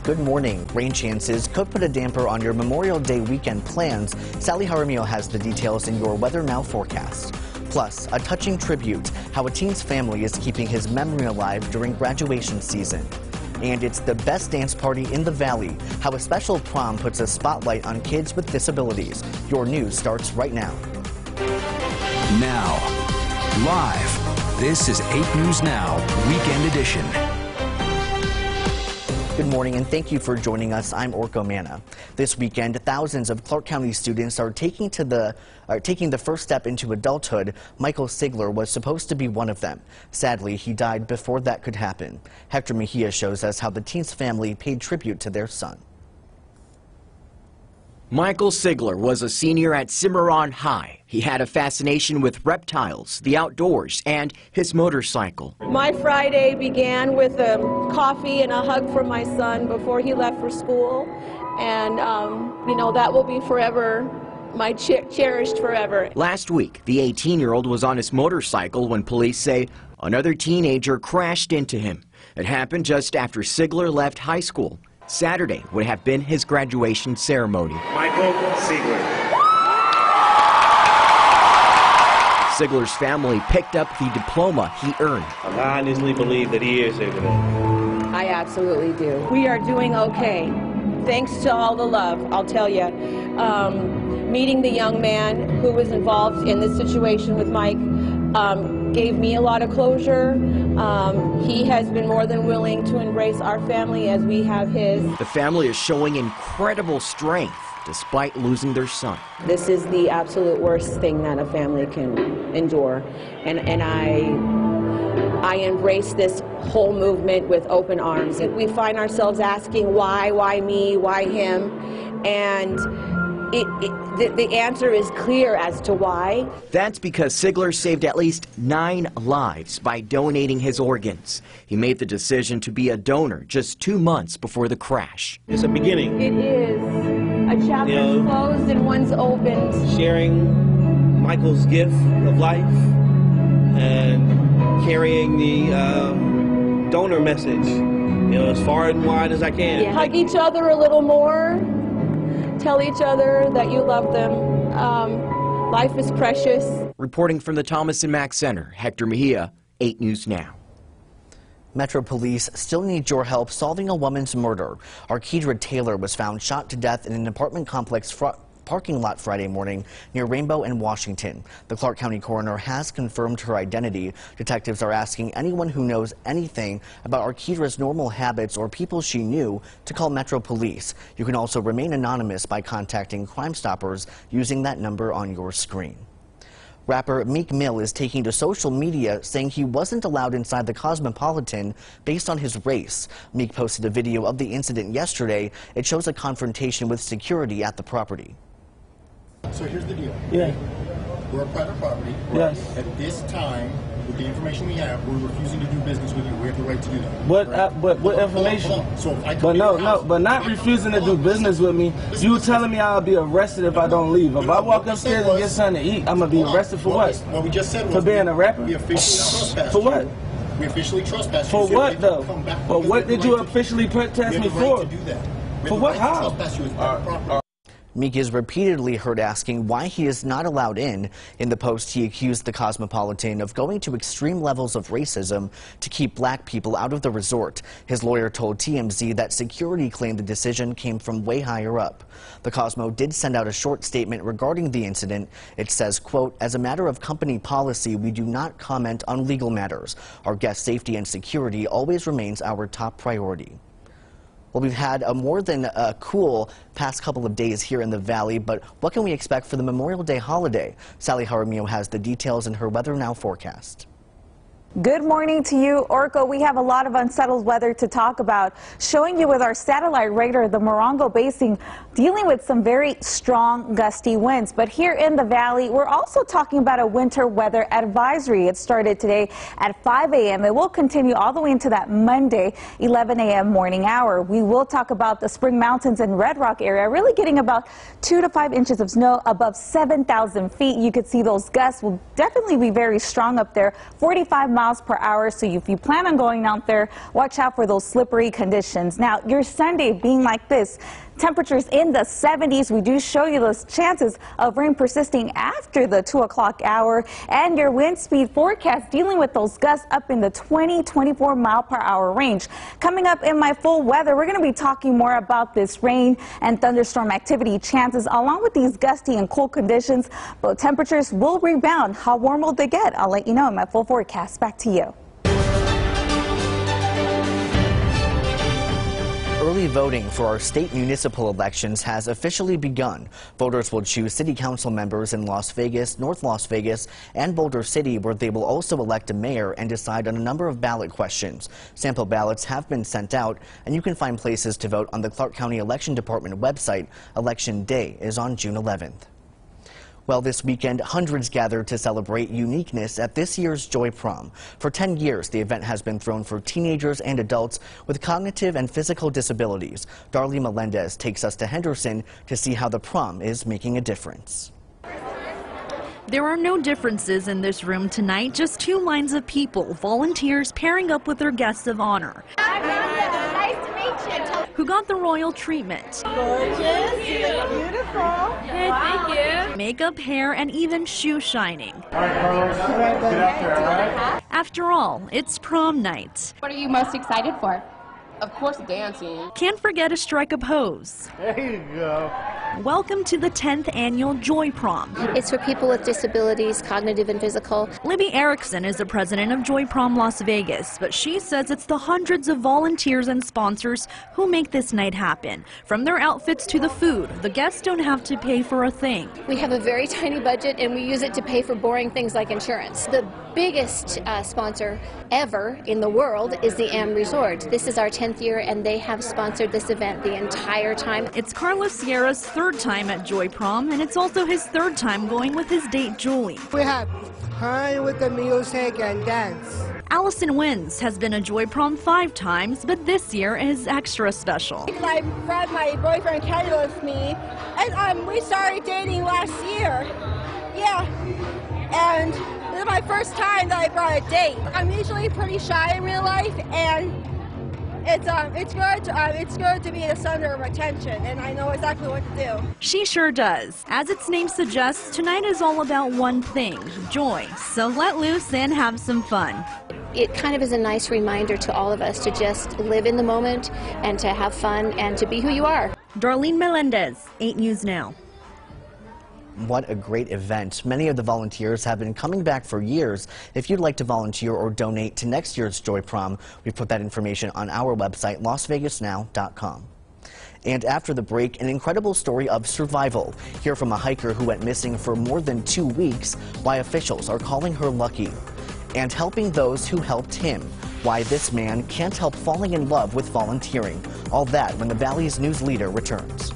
Good morning. Rain chances could put a damper on your Memorial Day weekend plans. Sally Jaramillo has the details in your Weather Now forecast. Plus, a touching tribute, how a teen's family is keeping his memory alive during graduation season. And it's the best dance party in the Valley, how a special prom puts a spotlight on kids with disabilities. Your news starts right now. Now, live, this is 8 News Now, Weekend Edition. Good morning and thank you for joining us. I'm Orko Manna. This weekend, thousands of Clark County students are taking the first step into adulthood. Michael Sigler was supposed to be one of them. Sadly, he died before that could happen. Hector Mejia shows us how the teen's family paid tribute to their son. Michael Sigler was a senior at Cimarron High. He had a fascination with reptiles, the outdoors, and his motorcycle. My Friday began with a coffee and a hug from my son before he left for school. And, that will be forever, cherished forever. Last week, the 18-year-old was on his motorcycle when police say another teenager crashed into him. It happened just after Sigler left high school. Saturday would have been his graduation ceremony. Michael Sigler. Sigler's family picked up the diploma he earned. I honestly believe that he is here today. I absolutely do. We are doing okay. Thanks to all the love, I'll tell you. Meeting the young man who was involved in this situation with Mike gave me a lot of closure. He has been more than willing to embrace our family as we have his. The family is showing incredible strength despite losing their son. This is the absolute worst thing that a family can endure. And I embrace this whole movement with open arms. We find ourselves asking why me, why him? And the answer is clear as to why. That's because Sigler saved at least 9 lives by donating his organs. He made the decision to be a donor just 2 months before the crash. It's a beginning. It is. A chapter closed and one's opened. Sharing Michael's gift of life and carrying the donor message, as far and wide as I can. Yeah. Hug each other a little more. Tell each other that you love them. Life is precious. Reporting from the Thomas and Mack Center, Hector Mejia, 8 News Now. Metro Police still need your help solving a woman's murder. Arkedra Taylor was found shot to death in an apartment complex parking lot Friday morning near Rainbow and Washington. The Clark County coroner has confirmed her identity. Detectives are asking anyone who knows anything about Arkedra's normal habits or people she knew to call Metro Police. You can also remain anonymous by contacting Crime Stoppers using that number on your screen. Rapper Meek Mill is taking to social media saying he wasn't allowed inside the Cosmopolitan based on his race. Meek posted a video of the incident yesterday. It shows a confrontation with security at the property. So here's the deal. Yeah. We're a private property. Yes. At this time, with the information we have, we're refusing to do business with you. We have the right to do that. What information? Hold on. So if I But not refusing to do business with me. You telling me I'll be arrested if I don't leave. If I walk upstairs and get something to eat, I'm gonna be arrested for what? What we just said was for being a rapper. We officially trespassed. For what? We officially trespassed. For what though? But what did you officially protest me for? For what? How? Meek is repeatedly heard asking why he is not allowed in. In the post, he accused the Cosmopolitan of going to extreme levels of racism to keep black people out of the resort. His lawyer told TMZ that security claimed the decision came from way higher up. The Cosmo did send out a short statement regarding the incident. It says, quote, "As a matter of company policy, we do not comment on legal matters. Our guest safety and security always remains our top priority." Well, we've had a more than cool past couple of days here in the Valley, but what can we expect for the Memorial Day holiday? Sally Jaramillo has the details in her Weather Now forecast. Good morning to you, Orko. We have a lot of unsettled weather to talk about, showing you with our satellite radar the Morongo Basin dealing with some very strong gusty winds. But here in the Valley, we're also talking about a winter weather advisory. It started today at 5 a.m. It will continue all the way into that Monday, 11 a.m. morning hour. We will talk about the Spring Mountains and Red Rock area, really getting about 2 to 5 inches of snow above 7,000 feet. You could see those gusts will definitely be very strong up there, 45 miles miles per hour. So if you plan on going out there, watch out for those slippery conditions. Now, your Sunday being like this, temperatures in the 70s. We do show you those chances of rain persisting after the 2 o'clock hour, and your wind speed forecast dealing with those gusts up in the 20-24 mile per hour range. Coming up in my full weather, we're going to be talking more about this rain and thunderstorm activity chances along with these gusty and cool conditions. But temperatures will rebound. How warm will they get? I'll let you know in my full forecast. Back to you. Early voting for our state municipal elections has officially begun. Voters will choose city council members in Las Vegas, North Las Vegas, and Boulder City, where they will also elect a mayor and decide on a number of ballot questions. Sample ballots have been sent out, and you can find places to vote on the Clark County Election Department website. Election Day is on June 11th. Well, this weekend, hundreds gathered to celebrate uniqueness at this year's Joy Prom. For 10 years, the event has been thrown for teenagers and adults with cognitive and physical disabilities. Darlene Melendez takes us to Henderson to see how the prom is making a difference. There are no differences in this room tonight, just two lines of people, volunteers pairing up with their guests of honor. Nice to meet you. Who got the royal treatment. Gorgeous, beautiful. Good, thank you. Makeup, hair, and even shoe shining. All right, Carlos, get out there, all right? After all, it's prom night. What are you most excited for? Of course, dancing. Can't forget to strike a pose. There you go. Welcome to the 10th annual Joy Prom. It's for people with disabilities, cognitive and physical. Libby Erickson is the president of Joy Prom Las Vegas, but she says it's the hundreds of volunteers and sponsors who make this night happen. From their outfits to the food, the guests don't have to pay for a thing. We have a very tiny budget and we use it to pay for boring things like insurance. The biggest sponsor ever in the world is the Am Resort. This is our 10th year and they have sponsored this event the entire time. It's Carlos Sierra's third time at Joy Prom, and it's also his third time going with his date Julie. We have fun with the music and dance. Allison Wins has been a Joy Prom 5 times, but this year is extra special. I brought my boyfriend Kelly with me, and we started dating last year. Yeah, and this is my first time that I brought a date. I'm usually pretty shy in real life, and it's good to be the center of attention, and I know exactly what to do. She sure does. As its name suggests, tonight is all about one thing, joy. So let loose and have some fun. It kind of is a nice reminder to all of us to just live in the moment and to have fun and to be who you are. Darlene Melendez, 8 News Now. What a great event. Many of the volunteers have been coming back for years. If you'd like to volunteer or donate to next year's Joy Prom, we put that information on our website, lasvegasnow.com. And after the break, an incredible story of survival. Hear from a hiker who went missing for more than 2 weeks, why officials are calling her lucky. And helping those who helped him. Why this man can't help falling in love with volunteering. All that when the Valley's news leader returns.